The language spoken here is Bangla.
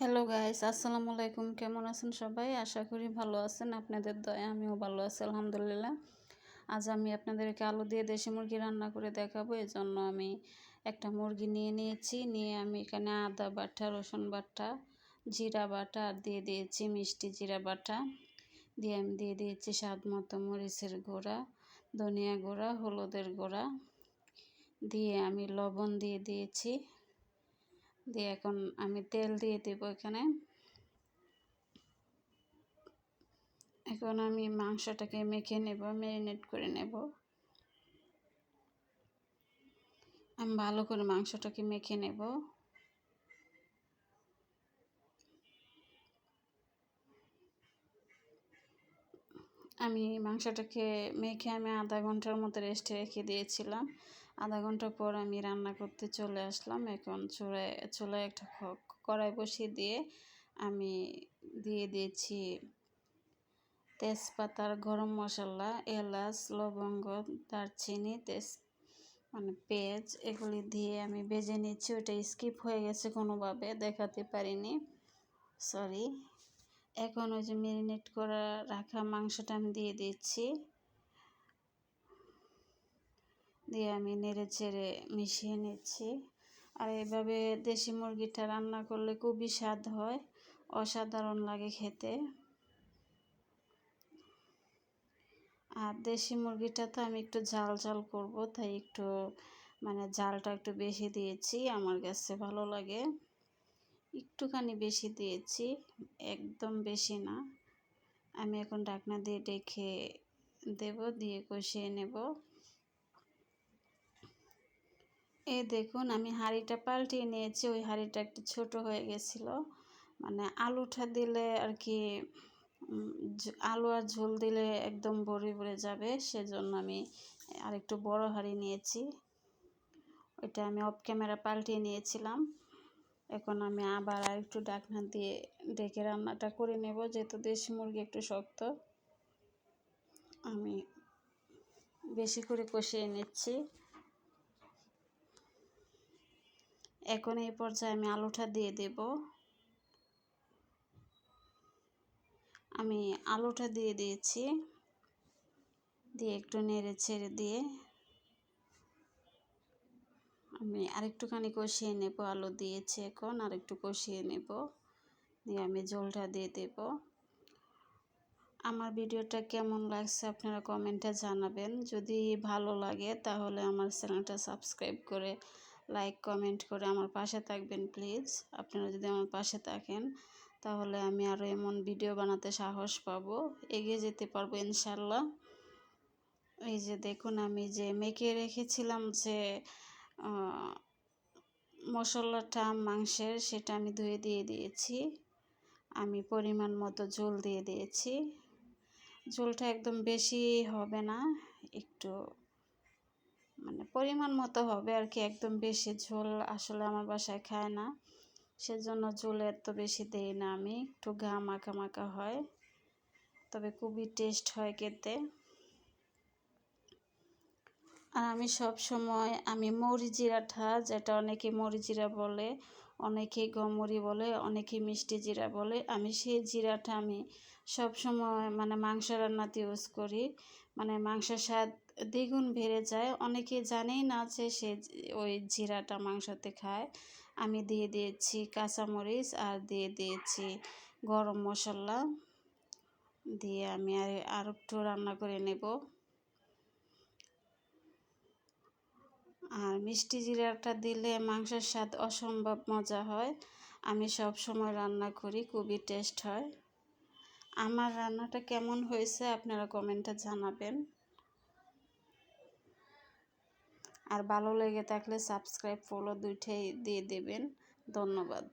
হ্যালো গাইস, আসসালামু আলাইকুম। কেমন আছেন সবাই? আশা করি ভালো আছেন। আপনাদের দয়া আমিও ভালো আছি, আলহামদুলিল্লাহ। আজ আমি আপনাদেরকে আলু দিয়ে দেশি মুরগি রান্না করে দেখাবো। এজন্য আমি একটা মুরগি নিয়েছি। আমি এখানে আদা বাটা, রসুন বাটা, জিরা বাটা আর দিয়ে দিয়েছি মিষ্টি জিরা বাটা। আমি দিয়ে দিয়েছি স্বাদ মতো মরিচের গুঁড়া, ধনিয়া গুঁড়া, হলুদের গুঁড়া। আমি লবণ দিয়ে দিয়েছি। এখন আমি তেল দিয়ে দেব এখানে। এখন আমি মাংসটাকে মেখে নেব, ম্যারিনেট করে নেব। আমি ভালো করে মাংসটাকে মেখে নেব। মাংসটাকে মেখে আমি আধা ঘন্টার মতো রেস্টে রেখে দিয়েছিলাম। আধা ঘন্টা পর আমি রান্না করতে চলে আসলাম। এখন চুলায় একটা কড়াই বসিয়ে দিয়ে আমি দিয়ে দিয়েছি তেজপাতা, গরম মশলা, এলাচ, লবঙ্গ, দারচিনি, পেঁয়াজ এগুলি দিয়ে আমি ভেজে নিচ্ছি। ওটা স্কিপ হয়ে গেছে, কোনোভাবে দেখাতে পারিনি, সরি। এখন ওই যে ম্যারিনেট করা রাখা মাংসটা আমি দিয়ে দিচ্ছি। আমি নেড়ে চেড়ে মিশিয়ে নিচ্ছি। আর এভাবে দেশি মুরগিটা রান্না করলে খুবই স্বাদ হয়, অসাধারণ লাগে খেতে। আর দেশি মুরগিটা তো আমি একটু ঝাল করব, তাই একটু ঝালটা একটু বেশি দিয়েছি। আমার কাছে ভালো লাগে, একটুখানি বেশি দিয়েছি, একদম বেশি না। আমি এখন ঢাকনা দিয়ে ঢেকে দেব, দিয়ে কষিয়ে নেব। এই দেখুন, আমি হাঁড়িটা পাল্টিয়ে নিয়েছি। ওই হাঁড়িটা একটু ছোট হয়ে গেছিলো। আলুটা দিলে আর কি, আলু আর ঝোল দিলে একদম ভরে যাবে, সেজন্য আমি আরেকটু বড় হাঁড়ি নিয়েছি। ওইটা আমি অফ ক্যামেরা পাল্টিয়ে নিয়েছিলাম। এখন আমি আবার আরেকটু ঢাকনা দিয়ে ঢেকে রান্নাটা করে নেব, যেহেতু দেশি মুরগি একটু শক্ত। আমি বেশি করে কষিয়ে নিচ্ছি। এখন এই পর্যায়ে আমি আলুটা দিয়ে দেব। আমি আলুটা দিয়ে দিয়েছি, একটু নেড়ে ছেড়ে দিয়ে আমি আরেকটুখানি কষিয়ে নেব। আলু দিয়েছি, এখন আরেকটু কষিয়ে নেব, আমি ঝোলটা দিয়ে দেব। আমার ভিডিওটা কেমন লাগছে আপনারা কমেন্টে জানাবেন। যদি ভালো লাগে তাহলে আমার চ্যানেলটা সাবস্ক্রাইব করে, লাইক কমেন্ট করে আমার পাশে থাকবেন প্লিজ। আপনারা যদি আমার পাশে থাকেন তাহলে আমি আরও এমন ভিডিও বানাতে সাহস পাবো, এগিয়ে যেতে পারবো ইনশাল্লাহ। এই যে দেখুন, আমি যে মেখে রেখেছিলাম যে মশলাটা মাংসের, সেটা আমি ধুয়ে দিয়ে দিয়েছি। আমি পরিমাণ মতো ঝোল দিয়ে দিয়েছি। ঝোলটা একদম বেশি হবে না, একটু পরিমাণ মতো হবে আর কি। একদম বেশি ঝোল আসলে আমার বাসায় খায় না, সেজন্য ঝোল এত বেশি দেই না আমি। একটু মাখা মাখা হয়, তবে খুবই টেস্ট হয় খেতে। আর আমি সব সময় মৌরি জিরাটা, যেটা অনেকে মৌরি জিরা বলে, অনেকে গমরি বলে, অনেকে মিষ্টি জিরা বলে, আমি সেই জিরাটা আমি সব সময় মাংস রান্নাতে ইউজ করি। মাংসের স্বাদ দ্বিগুণ বেড়ে যায়। অনেকে জানেই না যে ওই জিরাটা মাংসতে খায়। আমি দিয়ে দিয়েছি কাঁচামরিচ আর দিয়ে দিয়েছি গরম মশলা, আমি আর একটু রান্না করে নেব। আর মিষ্টি জিরাটা দিলে মাংসের স্বাদ অসম্ভব মজা হয়। আমি সব সময় রান্না করি, খুবই টেস্ট হয়। আমার রান্নাটা কেমন হয়েছে আপনারা কমেন্টে জানাবেন। আর ভালো লেগে থাকলে সাবস্ক্রাইব, ফলো দুইটাই দিয়ে দেবেন। ধন্যবাদ।